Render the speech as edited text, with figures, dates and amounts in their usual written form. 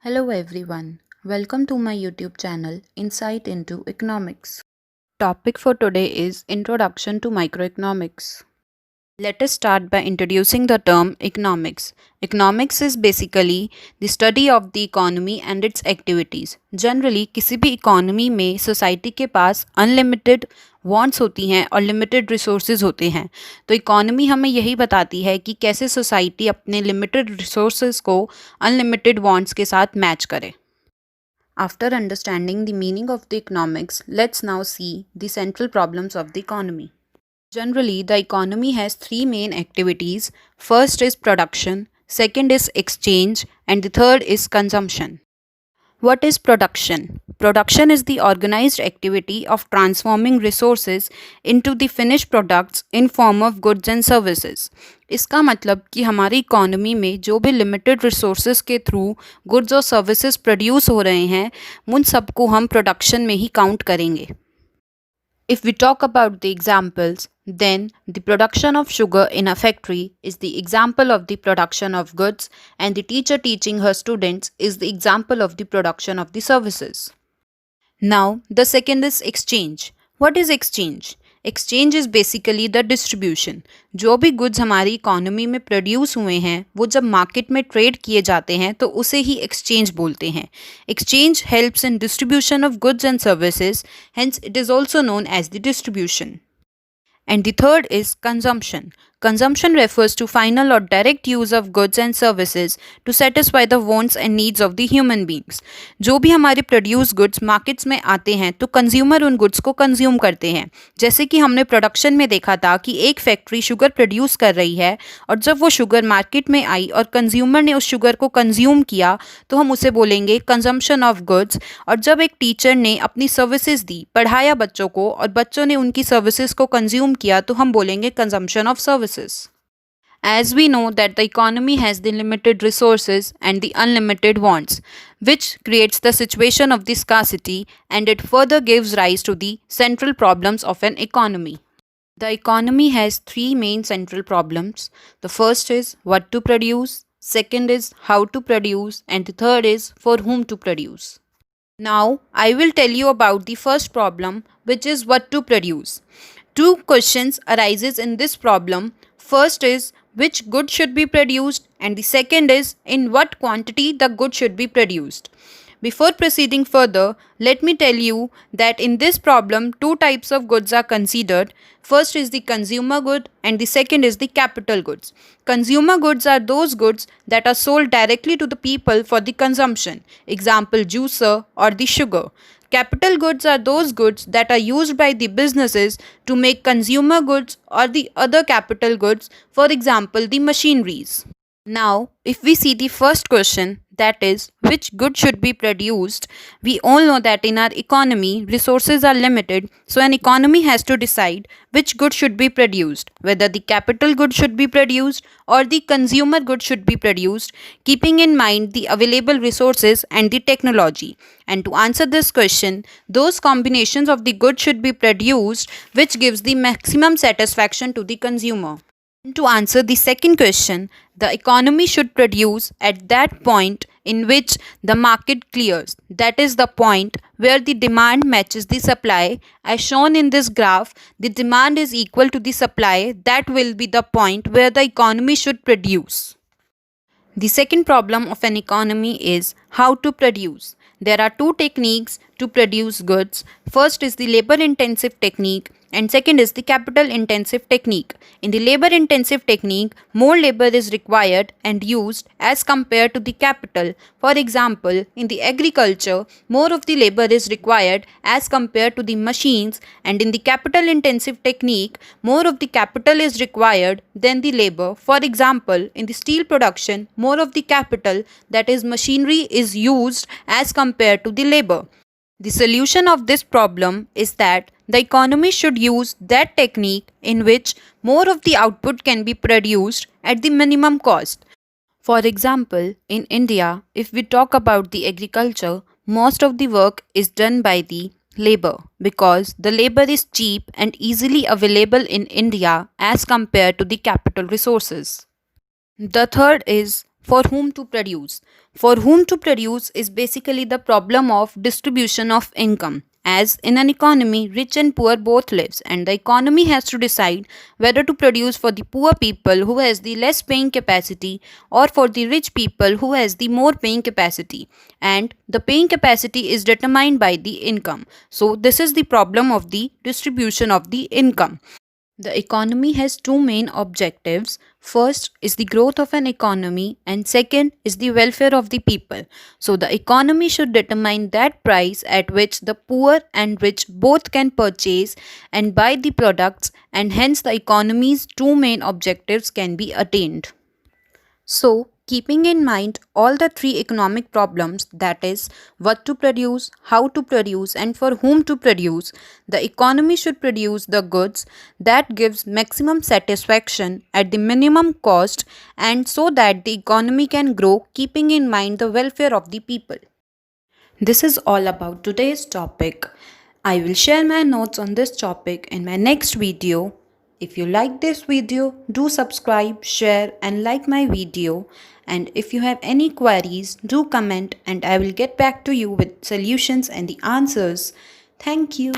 Hello everyone. Welcome to my YouTube channel Insight into Economics. Topic for today is Introduction to Microeconomics. Let us start by introducing the term economics. Economics is basically the study of the economy and its activities. Generally, किसी भी economy में society के पास unlimited wants होती हैं और limited resources होते हैं। तो इकोनॉमी हमें यही बताती है कि कैसे सोसाइटी अपने लिमिटेड रिसोर्सेज को अनलिमिटेड वांट्स के साथ मैच करे। After understanding the meaning of the economics, let's now see the central problems of the economy. Generally, the economy has three main activities. First is production, second is exchange, and the third is consumption. What is production? Production is the organized activity of transforming resources into the finished products in form of goods and services. इसका मतलब कि हमारी economy में जो भी limited resources के through goods और services produce हो रहे हैं उन सबको हम प्रोडक्शन में ही काउंट करेंगे. If we talk about the examples, then the production of sugar in a factory is the example of the production of goods, and the teacher teaching her students is the example of the production of the services. Now, the second is exchange. What is exchange? Exchange is basically the distribution. जो भी goods हमारी economy में produce हुए हैं वो जब market में trade किए जाते हैं तो उसे ही एक्सचेंज बोलते हैं. Exchange helps in distribution of goods and services, hence it is also known as the distribution. And the third is consumption. Consumption refers to final or direct use of goods and services to satisfy the wants and needs of the human beings. जो भी हमारे produce goods markets में आते हैं तो consumer उन goods को consume करते हैं. जैसे कि हमने प्रोडक्शन में देखा था कि एक फैक्ट्री शुगर प्रोड्यूस कर रही है और जब वो शुगर मार्केट में आई और कंज्यूमर ने उस शुगर को कंज्यूम किया तो हम उसे बोलेंगे कंजम्पशन ऑफ गुड्स. और जब एक टीचर ने अपनी सर्विसेज दी, पढ़ाया बच्चों को और बच्चों ने उनकी सर्विसेज को कंज्यूम किया तो हम बोलेंगे consumption of services. As we know that the economy has the limited resources and the unlimited wants, which creates the situation of the scarcity, and it further gives rise to the central problems of an economy. The economy has three main central problems. The first is what to produce, second is how to produce, and the third is for whom to produce. Now, I will tell you about the first problem, which is what to produce. Two questions arises in this problem. First is which good should be produced, and the second is in what quantity the good should be produced. Before proceeding further, let me tell you that in this problem two types of goods are considered. First is the consumer good and the second is the capital goods. Consumer goods are those goods that are sold directly to the people for the consumption. Example, juicer or the sugar. Capital goods are those goods that are used by the businesses to make consumer goods or the other capital goods, for example, the machineries. Now, if we see the first question, that is, which good should be produced, we all know that in our economy, resources are limited, so an economy has to decide which good should be produced, whether the capital good should be produced or the consumer good should be produced, keeping in mind the available resources and the technology. And to answer this question, those combinations of the good should be produced which gives the maximum satisfaction to the consumer. To answer the second question, the economy should produce at that point in which the market clears. That is the point where the demand matches the supply. As shown in this graph, the demand is equal to the supply. That will be the point where the economy should produce. The second problem of an economy is how to produce. There are two techniques to produce goods. First is the labor intensive technique and second is the capital intensive technique. In the labor intensive technique, more labor is required and used as compared to the capital. For example, in the agriculture, more of the labor is required as compared to the machines, and in the capital intensive technique, more of the capital is required than the labor. For example, in the steel production, more of the capital, that is machinery, is used as compared to the labor. The solution of this problem is that the economy should use that technique in which more of the output can be produced at the minimum cost. For example, in India, if we talk about the agriculture, most of the work is done by the labor because the labor is cheap and easily available in India as compared to the capital resources. The third is For whom to produce? For whom to produce is basically the problem of distribution of income. As in an economy, rich and poor both lives, and the economy has to decide whether to produce for the poor people who has the less paying capacity or for the rich people who has the more paying capacity. And the paying capacity is determined by the income. So this is the problem of the distribution of the income. The economy has two main objectives. First is the growth of an economy, and second is the welfare of the people. So, the economy should determine that price at which the poor and rich both can purchase and buy the products, and hence the economy's two main objectives can be attained. So, keeping in mind all the three economic problems, that is, what to produce, how to produce, and for whom to produce, the economy should produce the goods that gives maximum satisfaction at the minimum cost, and so that the economy can grow, keeping in mind the welfare of the people. This is all about today's topic. I will share my notes on this topic in my next video. If you like this video, do subscribe, share and like my video. And if you have any queries, do comment and I will get back to you with solutions and the answers. Thank you.